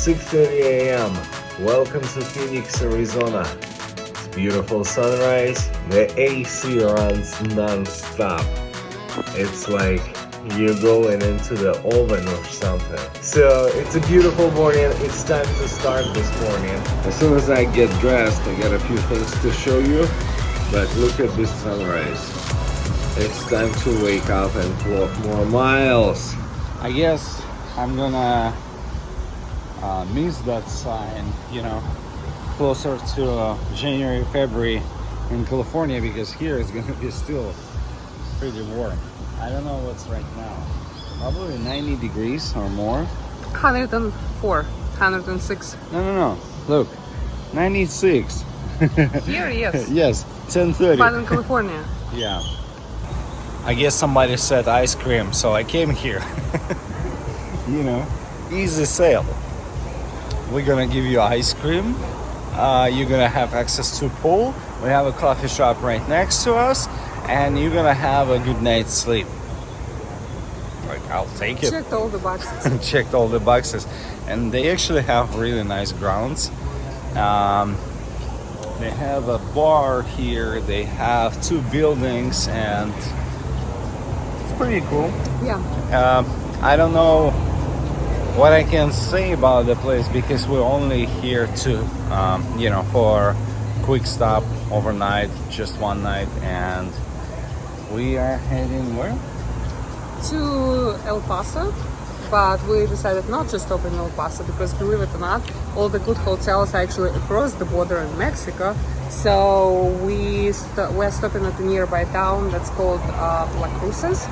6:30 a.m. Welcome to Phoenix, Arizona. It's beautiful sunrise. The AC runs non-stop. It's like you're going into the oven or something. So it's a beautiful morning. It's time to start this morning. As soon as I get dressed, I got a few things to show you. But look at this sunrise. It's time to wake up and walk more miles. I guess I'm gonna miss that sign, closer to January, February in California, because here it's gonna be still pretty warm. I don't know what's right now. Probably 90 degrees or more. 104, 106. No. Look, 96. Here, yes. Yes, 10:30. But in California. Yeah. I guess somebody said ice cream, so I came here. Easy sale. We're gonna give you ice cream. You're gonna have access to pool. We have a coffee shop right next to us, and you're gonna have a good night's sleep. Like, I'll take it. Checked all the boxes. Checked all the boxes, and they actually have really nice grounds. They have a bar here. They have 2 buildings, and it's pretty cool. Yeah. I don't know what I can say about the place, because we're only here to, for quick stop overnight, just one night, and we are heading where? To El Paso, but we decided not to stop in El Paso because, believe it or not, all the good hotels are actually across the border in Mexico. So we're stopping at a nearby town that's called La Cruces,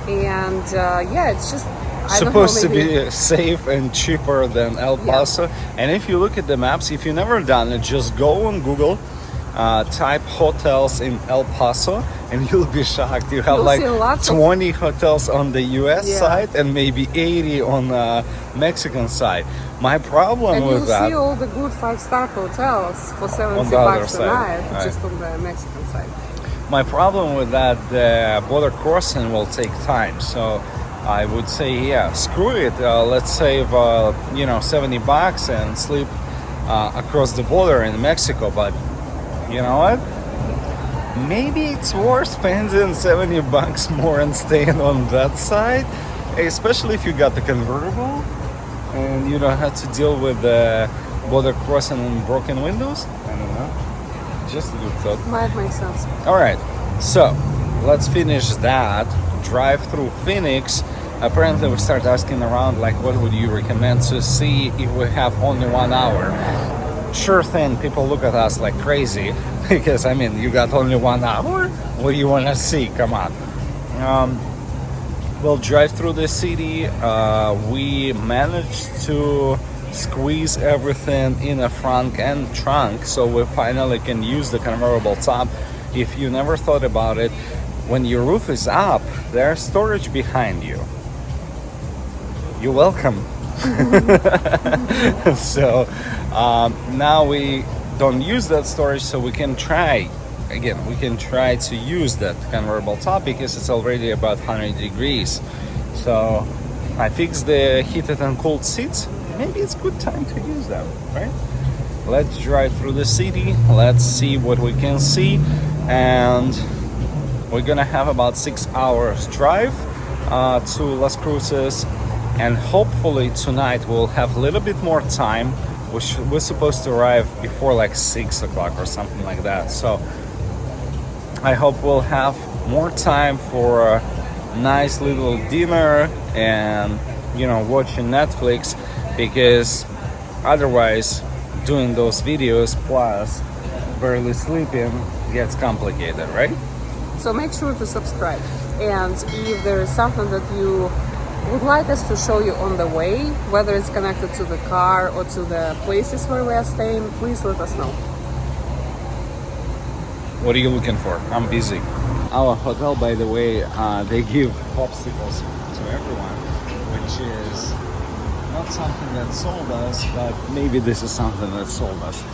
and it's just supposed to be safe and cheaper than El Paso. Yeah. And if you look at the maps, if you've never done it, just go on Google, type hotels in El Paso, and you'll be shocked. You have like 20 hotels on the US side and maybe 80 on the Mexican side. My problem with that... And you'll see all the good 5-star hotels for $70 a night, just on the Mexican side. My problem with that, the border crossing will take time. So I would say, screw it. Let's save, $70 and sleep across the border in Mexico. But you know what? Maybe it's worth spending $70 more and staying on that side, especially if you got the convertible and you don't have to deal with the border crossing and broken windows. I don't know. Just a good thought. Might make sense. All right, so let's finish that. Drive through Phoenix. Apparently we start asking around, like, what would you recommend to see if we have only 1 hour? Sure thing, people look at us like crazy because, you got only 1 hour? What do you want to see? Come on. We'll drive through the city. We managed to squeeze everything in the front and trunk, so we finally can use the convertible top. If you never thought about it, when your roof is up, there's storage behind you. You're welcome. So now we don't use that storage, so we can try to use that convertible top because it's already about 100 degrees. So I fixed the heated and cooled seats. Maybe it's good time to use them, right? Let's drive through the city. Let's see what we can see, and we're gonna have about 6 hours drive to Las Cruces, and hopefully tonight we'll have a little bit more time, which we're supposed to arrive before like 6 o'clock or something like that. So I hope we'll have more time for a nice little dinner and watching Netflix, because otherwise doing those videos plus barely sleeping gets complicated, right? So make sure to subscribe, and if there is something that you would like us to show you on the way, whether it's connected to the car or to the places where we are staying, please let us know. What are you looking for? I'm busy. Our hotel, by the way, they give popsicles to everyone, which is not something that sold us, but maybe this is something that sold us.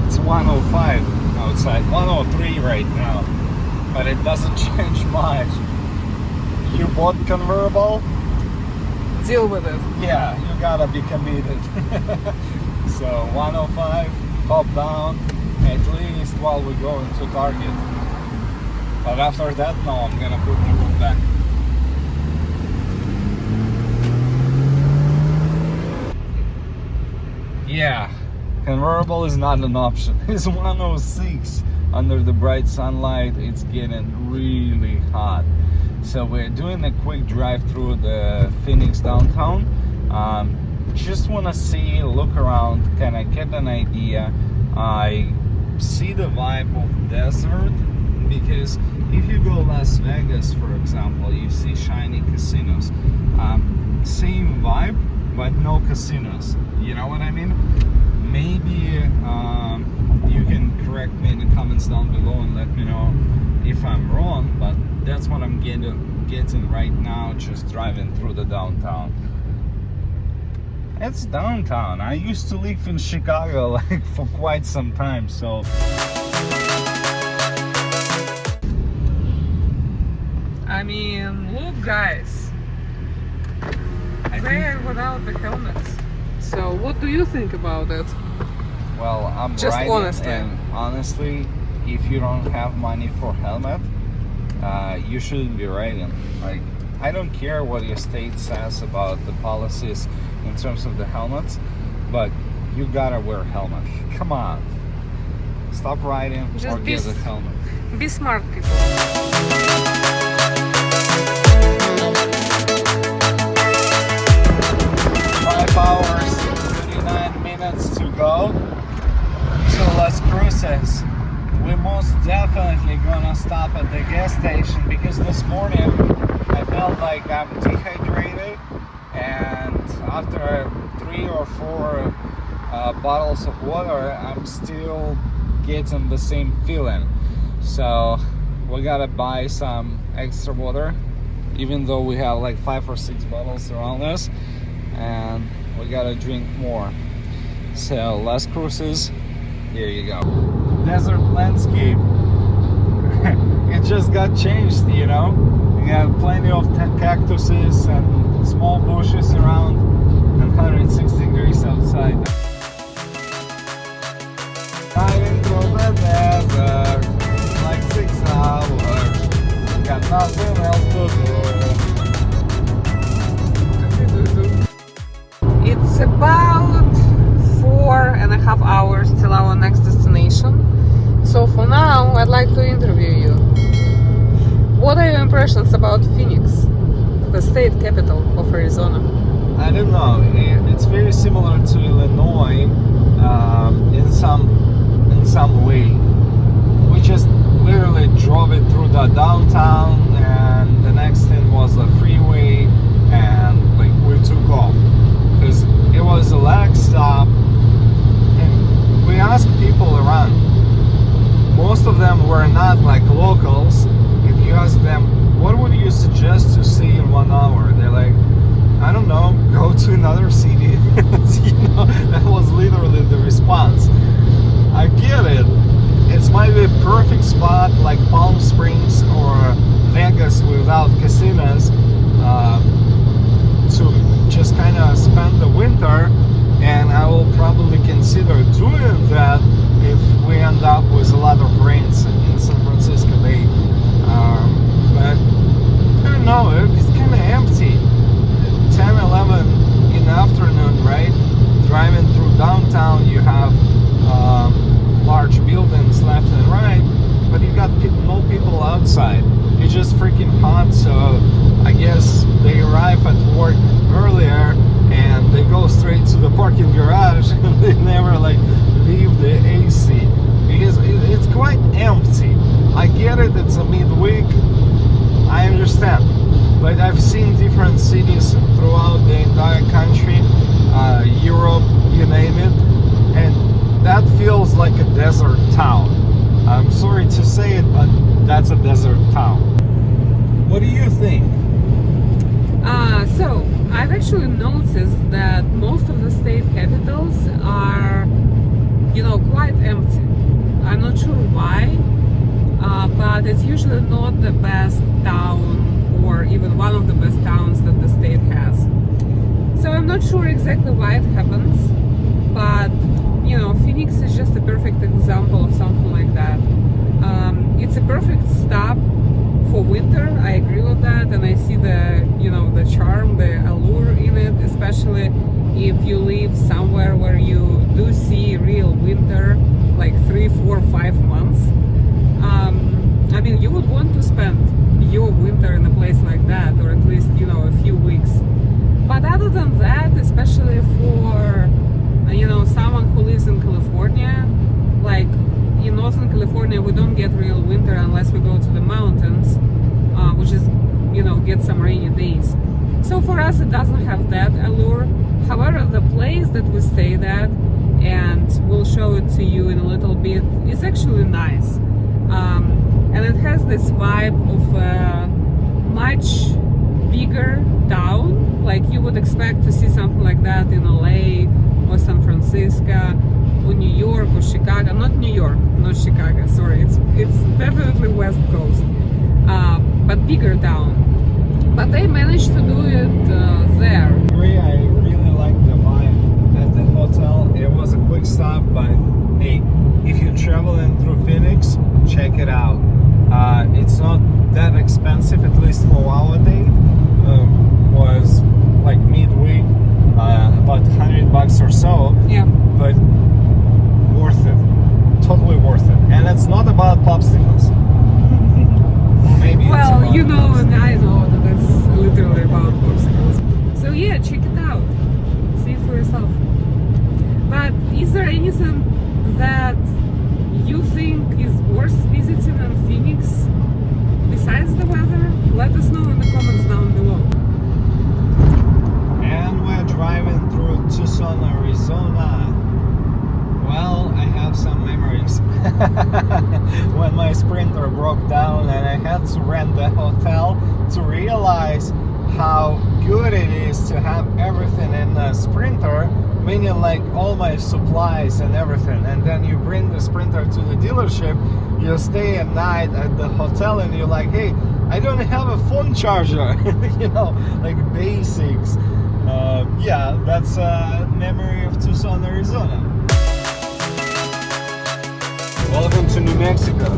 It's 105 outside, 103 right now, but it doesn't change much. You bought convertible? deal with it. Yeah, you gotta be committed. So 105, top down, at least while we go into target. But after that, no, I'm gonna put the roof back. Yeah, convertible is not an option. It's 106 under the bright sunlight. It's getting really hot. So we're doing a quick drive through the Phoenix downtown. Just want to see, look around, kind of get an idea. I see the vibe of desert, because if you go Las Vegas, for example, you see shiny casinos. Same vibe, but no casinos. You know what I mean? Maybe you can correct me in the comments down below and let me know if I'm wrong, but that's what I'm getting right now, just driving through the downtown. It's downtown. I used to live in Chicago like for quite some time, so I mean, look guys, they are without the helmets. So what do you think about it? well, I'm Just riding, honestly. and honestly, if you don't have money for helmet, you shouldn't be riding. Like, I don't care what your state says about the policies in terms of the helmets, but you gotta wear a helmet. Come on, stop riding Just or be get a helmet. Be smart, people. 5 hours, 39 minutes to go. So let's cruise this. We're most definitely gonna stop at the gas station, because this morning I felt like I'm dehydrated, and after 3 or 4 bottles of water, I'm still getting the same feeling. So we gotta buy some extra water, even though we have like 5 or 6 bottles around us, and we gotta drink more. So last cruises, here you go. Desert landscape. It just got changed, you know. We got plenty of cactuses and small bushes around, and 106 degrees outside. Driving through the desert, like 6 hours. Got nothing else to do. It's about 4.5 hours till our next destination. So for now, I'd like to interview you. What are your impressions about Phoenix, the state capital of Arizona? I don't know. It's very similar to Illinois in some way. We just literally drove it through the downtown, and the next thing was a freeway, and like we took off, because it was a lag stop. And we asked people around. Most of them were not like locals. If you ask them, what would you suggest to see in 1 hour? They're like, I don't know, go to another city. You know, that was literally the response. I get it. It might be a perfect spot like Palm Springs or Vegas without casinos to just kind of spend the winter, and I will probably consider doing that if we end up with a lot of rains in San Francisco Bay. But I don't know, it's kind of empty. 10, 11 in the afternoon, right? Driving through downtown, you have large buildings left and right, but you got no people outside. It's just freaking hot, so I guess they arrive at work earlier and they go straight to the parking garage and they never like leave the AC, because it's quite empty. I get it, it's a midweek, I understand, but I've seen different cities throughout the entire country, Europe, you name it, and that feels like a desert town. I'm sorry to say it, but that's a desert town. What do you think? So I've actually noticed that most of the state capitals are, quite empty. I'm not sure why, but it's usually not the best town, or even one of the best towns that the state has. not sure exactly why it happens, but you know, Phoenix is just a perfect example of something like that. It's a perfect stop for winter. I agree with that, and I see the, you know, the charm, the allure in it, especially if you live somewhere where you do see real winter, like 3, 4, 5 months. I mean, you would want to spend your winter in a place like that, or at least, you know, a few weeks. But other than that, especially for, you know, someone who lives in California, like in Northern California, we don't get real winter unless we go to the mountains, which is, you know, get some rainy days. So for us, it doesn't have that allure. However, the place that we stayed at, and we'll show it to you in a little bit, is actually nice. And it has this vibe of a much bigger town. Like you would expect to see something like that in LA or San Francisco or New York or Chicago. Not New York, not Chicago, sorry. It's definitely West Coast, but bigger town. But they managed to do it there. I really like the vibe at the hotel. It was a quick stop, but hey, if you're traveling through Phoenix, check it out. It's not that expensive, at least for our date. Was like midweek, about $100 or so. Yeah. But worth it, totally worth it. And it's not about popsicles. Or maybe it's Well, about you know, popsicles. and I know that it's literally about popsicles. So yeah, check it out. See it for yourself. But is there anything that you think is worth visiting in Phoenix besides the weather? Let us know in the comments down below. And we're driving through Tucson, Arizona. Well, I have some memories. When my Sprinter broke down and I had to rent the hotel to realize how good it is to have everything in a Sprinter, meaning like all my supplies and everything. And then you bring the Sprinter to the dealership, you stay at night at the hotel and you're like, hey, I don't have a phone charger. You know, like basics. Yeah, that's a memory of Tucson, Arizona. Welcome to New Mexico.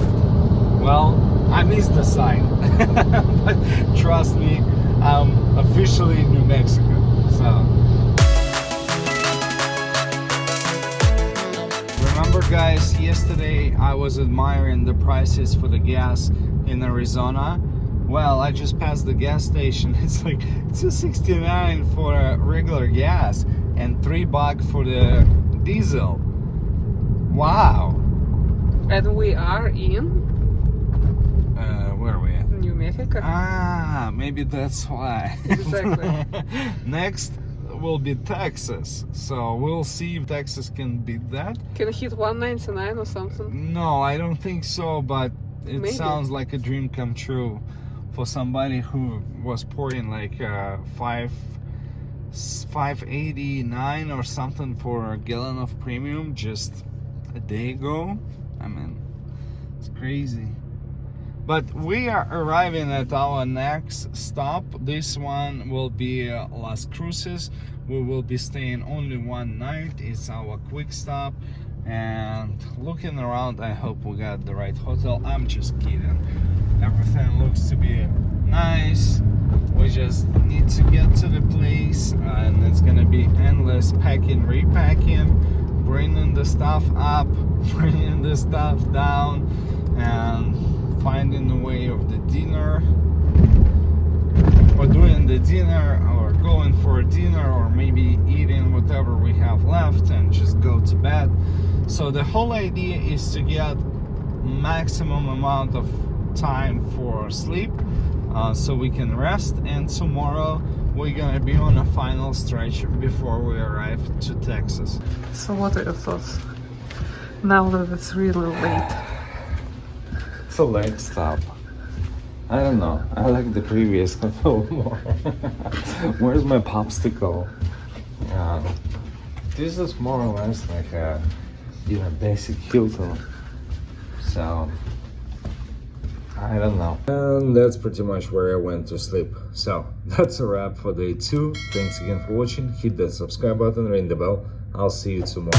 Well, I missed the sign, but trust me, I'm officially in New Mexico. So, remember, guys, yesterday I was admiring the prices for the gas in Arizona. Well, I just passed the gas station. It's like $2.69 for a regular gas and $3 for the diesel. Wow. And we are in Where are we at? New Mexico. Ah, maybe that's why. Exactly. Next will be Texas. So we'll see if Texas can beat that. Can it hit 199 or something? No, I don't think so, but it Maybe. sounds like a dream come true for somebody who was pouring like $5.89 or something for a gallon of premium just a day ago. I mean, it's crazy. But we are arriving at our next stop. This one will be Las Cruces. We will be staying only one night. It's our quick stop. And looking around, I hope we got the right hotel. I'm just kidding. Everything looks to be nice. We just need to get to the place, and it's gonna be endless packing, repacking, bringing the stuff up, bringing the stuff down, and finding the way of the dinner, or doing the dinner, or going for a dinner, or maybe eating whatever we have left and just go to bed. So the whole idea is to get maximum amount of time for sleep, so we can rest, and tomorrow we're gonna be on a final stretch before we arrive to Texas. So what are your thoughts now that it's really late? It's a late stop. I don't know. I like the previous hotel more. Where's my popsicle? This is more or less like a, you know, basic Hilton. So I don't know. And that's pretty much where I went to sleep. So that's a wrap for day 2. Thanks again for watching. Hit that subscribe button, ring the bell. I'll see you tomorrow.